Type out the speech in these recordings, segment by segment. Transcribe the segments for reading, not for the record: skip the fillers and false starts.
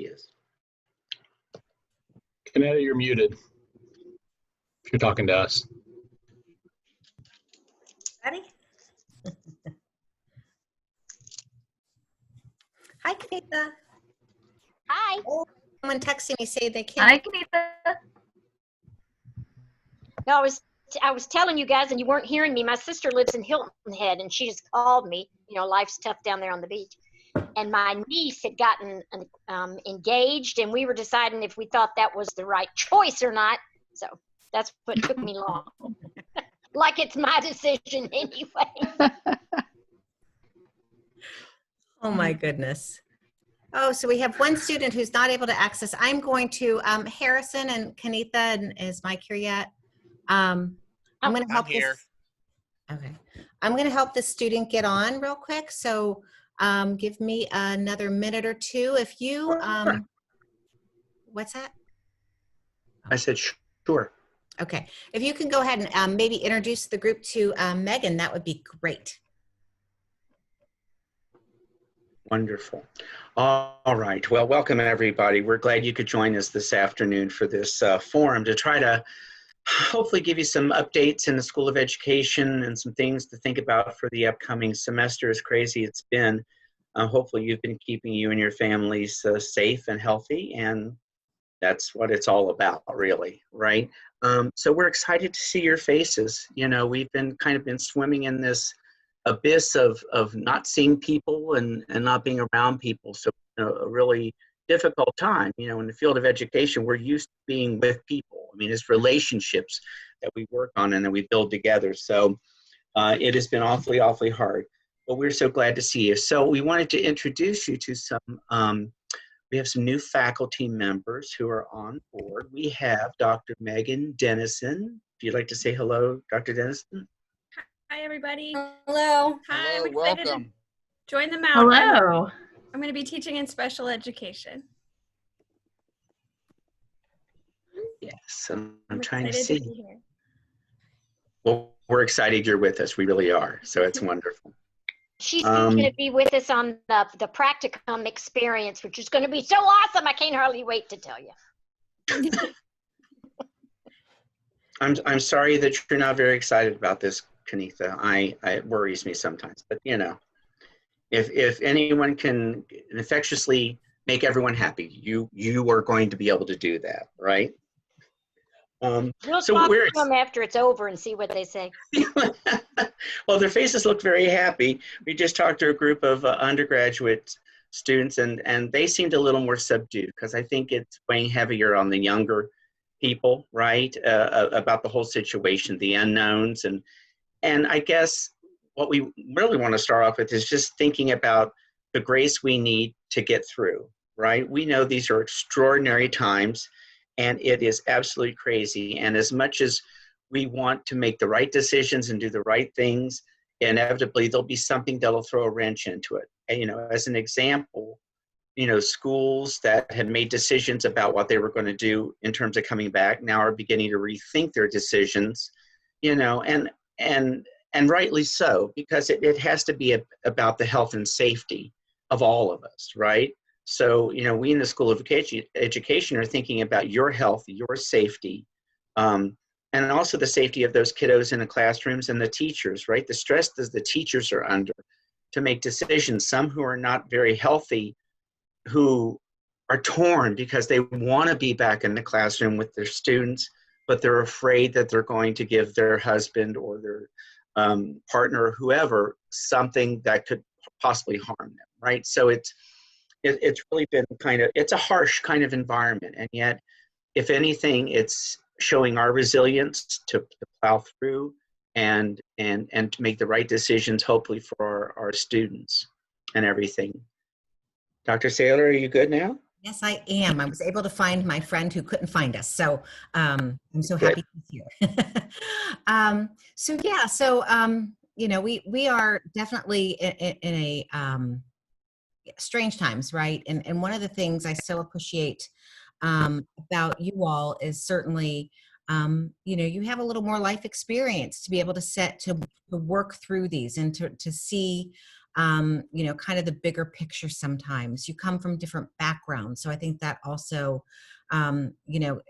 is. Kaneda, you're muted if you're talking to us. Ready? Hi, Kaneda. Hi. Oh, someone texting me say they can't. Hi, Kaneda. No, I was telling you guys, and you weren't hearing me. My sister lives in Hilton Head, and she just called me. You know, life's tough down there on the beach. And my niece had gotten engaged, and we were deciding if we thought that was the right choice or not. So that's what took me long. Like it's my decision anyway. Oh my goodness. Oh, so we have one student who's not able to access. I'm going to, Harrison and Kanitha, and is Mike here yet? I'm going to help here. Okay. I'm going to help this student get on real quick. So give me another minute or two. If you, what's that? I said, sure. Okay. If you can go ahead and maybe introduce the group to Megan, that would be great. Wonderful. All right. Well, welcome everybody. We're glad you could join us this afternoon for this forum to try to hopefully give you some updates in the School of Education and some things to think about for the upcoming semester. As crazy it's been, hopefully you've been keeping you and your families safe and healthy, and that's what it's all about, really, right? So we're excited to see your faces. You know, we've been swimming in this abyss of not seeing people and not being around people. So a really difficult time. You know, in the field of education, we're used to being with people. I mean, it's relationships that we work on and that we build together. So it has been awfully, awfully hard, but we're so glad to see you. So we wanted to introduce you to some, we have some new faculty members who are on board. We have Dr. Megan Dennison. If you'd like to say hello, Dr. Dennison. Hi, everybody. Hello. Hi, I'm Hello, excited welcome. to join them out. Hello. I'm going to be teaching in special education. Yes, I'm I'm trying to excited see. be here. Well, we're excited you're with us. We really are. So it's wonderful. She's going to be with us on the practicum experience, which is going to be so awesome. I can't hardly wait to tell you. I'm sorry that you're not very excited about this, Kanitha. It worries me sometimes, but you know, if anyone can infectiously make everyone happy, you are going to be able to do that, right? We'll So talk we're to them after it's over and see what they say. well, their faces look very happy. We just talked to a group of undergraduate students, and they seemed a little more subdued because I think it's weighing heavier on the younger people, right? About the whole situation, the unknowns, and I guess what we really want to start off with is just thinking about the grace we need to get through, right? We know these are extraordinary times, and it is absolutely crazy. And as much as we want to make the right decisions and do the right things, inevitably there'll be something that'll throw a wrench into it. And, you know, as an example, you know, schools that had made decisions about what they were going to do in terms of coming back now are beginning to rethink their decisions, you know, and rightly so, because it has to be about the health and safety of all of us, right? So, you know, we in the School of Education are thinking about your health, your safety, and also the safety of those kiddos in the classrooms and the teachers, right? The stress that the teachers are under to make decisions, some who are not very healthy, who are torn because they want to be back in the classroom with their students, but they're afraid that they're going to give their husband or their partner or whoever something that could possibly harm them, right? So it's really been it's a harsh kind of environment, and yet, if anything, it's showing our resilience to plow through and to make the right decisions, hopefully for our students and everything. Dr. Saylor, are you good now? Yes, I am. I was able to find my friend who couldn't find us. So I'm so happy he's here. You know, we are definitely in a strange times, right? And one of the things I so appreciate about you all is certainly, you know, you have a little more life experience to be able to work through these and to see you know, kind of the bigger picture sometimes. You come from different backgrounds. So I think that also, you know,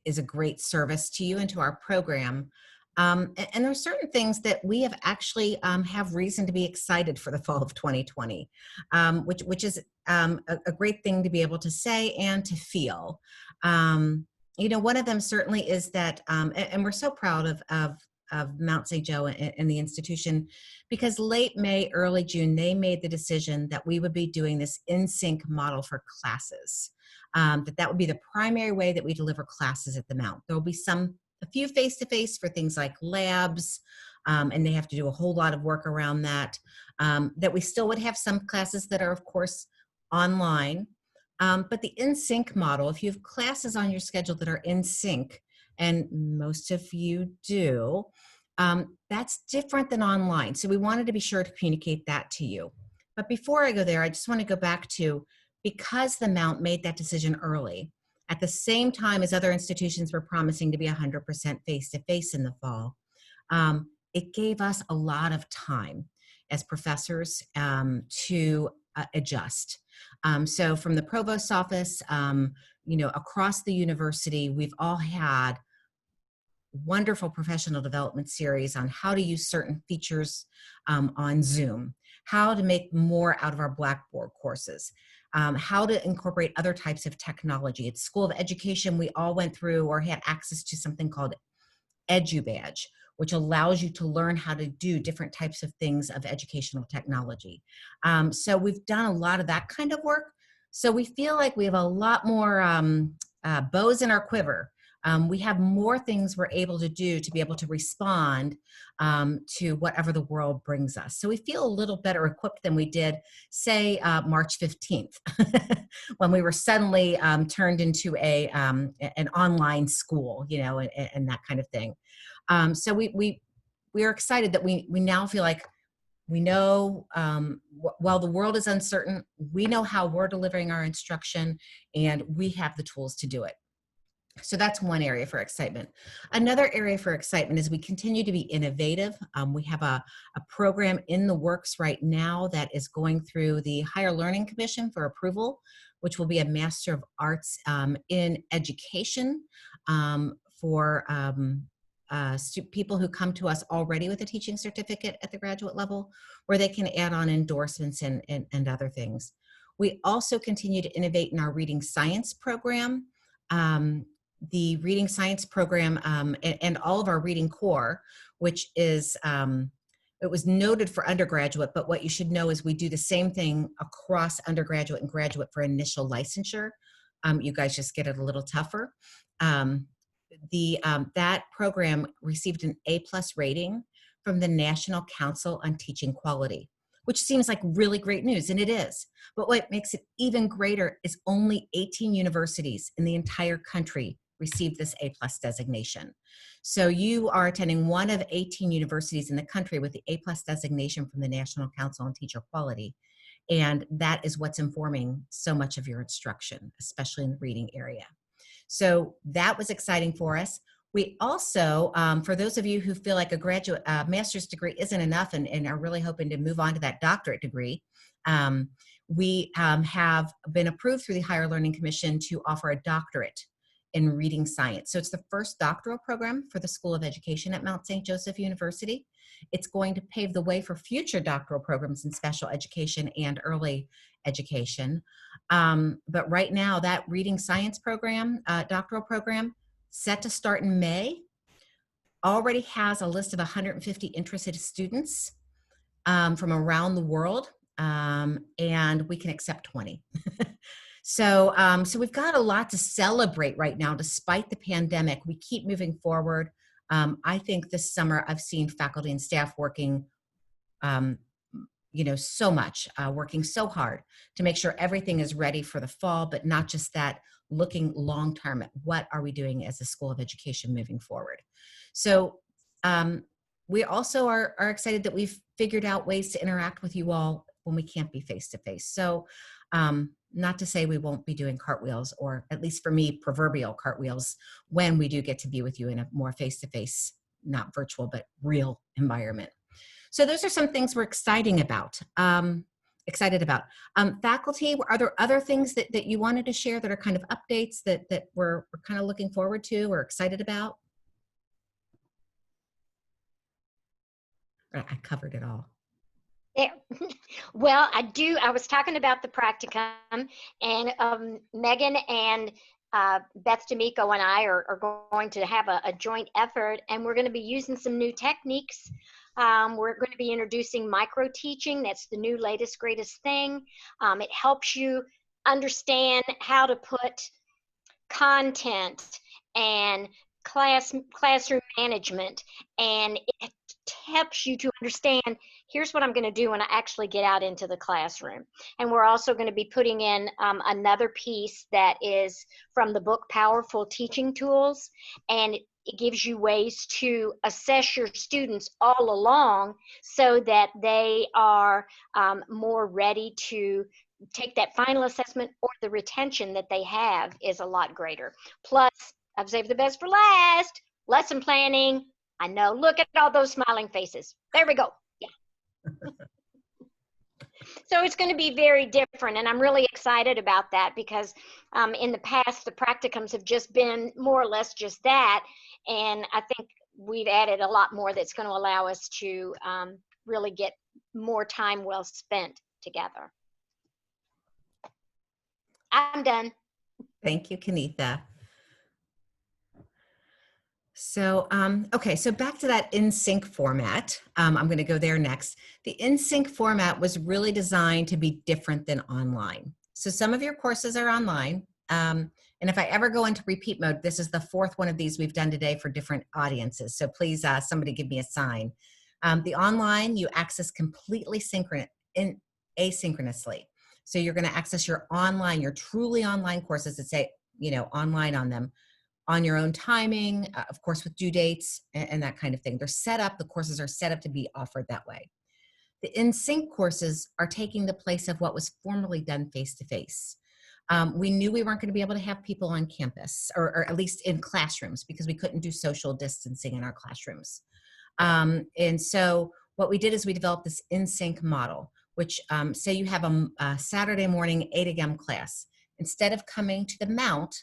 is a great service to you and to our program. And there are certain things that we have actually have reason to be excited for the fall of 2020, which is a great thing to be able to say and to feel. You know, one of them certainly is that, and we're so proud of Mount St. Joe and the institution, because late May, early June, they made the decision that we would be doing this in-sync model for classes. That would be the primary way that we deliver classes at the Mount. There will be a few face-to-face for things like labs, and they have to do a whole lot of work around that. That we still would have some classes that are, of course, online. But the in-sync model, if you have classes on your schedule that are in sync, and most of you do, that's different than online. So we wanted to be sure to communicate that to you. But before I go there, I just want to go back to, because the Mount made that decision early, at the same time as other institutions were promising to be 100% face-to-face in the fall, it gave us a lot of time as professors to adjust. So from the provost's office, you know, across the university, we've all had wonderful professional development series on how to use certain features on Zoom, how to make more out of our Blackboard courses, how to incorporate other types of technology. At School of Education, we all went through or had access to something called EduBadge, which allows you to learn how to do different types of things of educational technology. So we've done a lot of that kind of work. So we feel like we have a lot more bows in our quiver. We have more things we're able to do to be able to respond to whatever the world brings us. So we feel a little better equipped than we did, say, March 15th, when we were suddenly turned into an online school, you know, and that kind of thing. So we are excited that we now feel like we know, while the world is uncertain, we know how we're delivering our instruction, and we have the tools to do it. So that's one area for excitement. Another area for excitement is we continue to be innovative. We have a program in the works right now that is going through the Higher Learning Commission for approval, which will be a Master of Arts in Education for people who come to us already with a teaching certificate at the graduate level, where they can add on endorsements and other things. We also continue to innovate in our reading science program. The reading science program and all of our reading core, which is, it was noted for undergraduate, but what you should know is we do the same thing across undergraduate and graduate for initial licensure. You guys just get it a little tougher. That program received an A+ rating from the National Council on Teaching Quality, which seems like really great news, and it is. But what makes it even greater is only 18 universities in the entire country received this A+ designation. So you are attending one of 18 universities in the country with the A+ designation from the National Council on Teacher Quality. And that is what's informing so much of your instruction, especially in the reading area. So that was exciting for us. We also, for those of you who feel like a graduate master's degree isn't enough and are really hoping to move on to that doctorate degree, we have been approved through the Higher Learning Commission to offer a doctorate in reading science. So it's the first doctoral program for the School of Education at Mount St. Joseph University. It's going to pave the way for future doctoral programs in special education and early education. But right now, that reading science program, doctoral program, set to start in May, already has a list of 150 interested students from around the world, and we can accept 20. So we've got a lot to celebrate right now, despite the pandemic. We keep moving forward. I think this summer I've seen faculty and staff working, so much, working so hard to make sure everything is ready for the fall, but not just that, looking long-term at what are we doing as a School of Education moving forward. So we also are excited that we've figured out ways to interact with you all when we can't be face-to-face. So not to say we won't be doing cartwheels, or at least for me, proverbial cartwheels, when we do get to be with you in a more face-to-face, not virtual, but real environment. So those are some things we're excited about. Faculty, are there other things that you wanted to share that are kind of updates that we're kind of looking forward to or excited about? I covered it all. Yeah. Well, I was talking about the practicum, and Megan and Beth D'Amico and I are going to have a joint effort, and we're going to be using some new techniques. We're going to be introducing micro teaching. That's the new latest, greatest thing. It helps you understand how to put content and classroom management, and it helps you to understand, here's what I'm going to do when I actually get out into the classroom. And we're also going to be putting in another piece that is from the book Powerful Teaching Tools, and it gives you ways to assess your students all along so that they are more ready to take that final assessment, or the retention that they have is a lot greater. Plus, I've saved the best for last, lesson planning. I know, look at all those smiling faces. There we go. Yeah. So it's going to be very different, and I'm really excited about that because in the past, the practicums have just been more or less just that, and I think we've added a lot more that's going to allow us to really get more time well spent together. I'm done. Thank you, Kenitha. So, okay, so back to that in-sync format. I'm going to go there next. The in-sync format was really designed to be different than online. So some of your courses are online. And if I ever go into repeat mode, this is the fourth one of these we've done today for different audiences. So please, somebody give me a sign. The online, you access completely asynchronously. So you're going to access your truly online courses that say, online on them, on your own timing, of course, with due dates and that kind of thing. The courses are set up to be offered that way. The in-sync courses are taking the place of what was formerly done face-to-face. We knew we weren't going to be able to have people on campus, or at least in classrooms, because we couldn't do social distancing in our classrooms. And so what we did is we developed this in-sync model, which say you have a Saturday morning 8 a.m. class. Instead of coming to the Mount,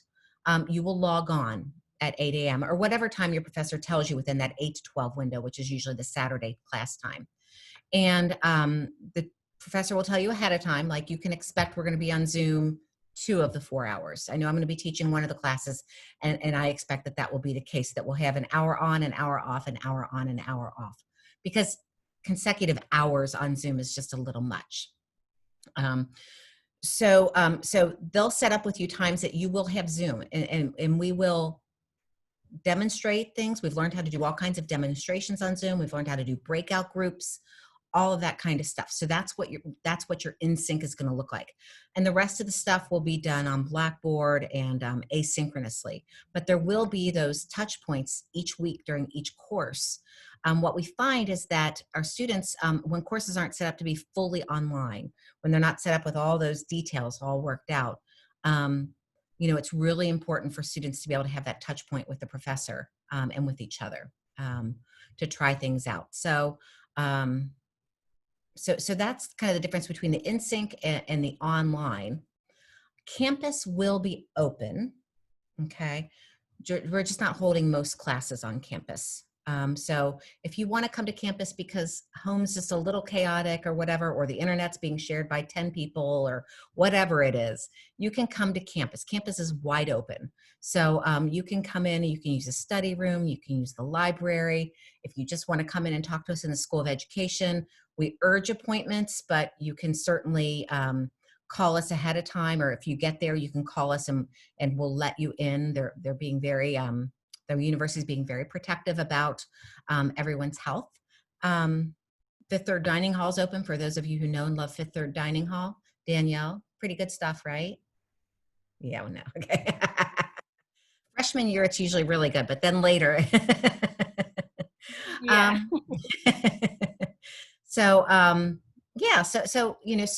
you will log on at 8 a.m. or whatever time your professor tells you within that 8 to 12 window, which is usually the Saturday class time. And the professor will tell you ahead of time, like, you can expect we're going to be on Zoom 2 of the 4 hours. I know I'm going to be teaching one of the classes, and I expect that will be the case, that we'll have an hour on, an hour off, an hour on, an hour off, because consecutive hours on Zoom is just a little much. So they'll set up with you times that you will have Zoom, and we will demonstrate things. We've learned how to do all kinds of demonstrations on Zoom. We've learned how to do breakout groups, all of that kind of stuff. So that's what your in-sync is going to look like. And the rest of the stuff will be done on Blackboard and asynchronously. But there will be those touch points each week during each course. What we find is that our students, when courses aren't set up to be fully online, when they're not set up with all those details all worked out, it's really important for students to be able to have that touch point with the professor and with each other to try things out. So that's kind of the difference between the in-sync and the online. Campus will be open, okay? We're just not holding most classes on campus. So if you want to come to campus because home's just a little chaotic or whatever, or the internet's being shared by 10 people or whatever it is, you can come to campus. Campus is wide open. So you can come in, you can use a study room, you can use the library. If you just want to come in and talk to us in the School of Education, we urge appointments, but you can certainly call us ahead of time, or if you get there, you can call us and we'll let you in. They're being very, the university is being very protective about everyone's health. Fifth Third Dining Hall is open for those of you who know and love Fifth Third Dining Hall. Danielle, pretty good stuff, right? Yeah, well, no, okay. Freshman year, it's usually really good, but then later. Yeah. So, yeah, so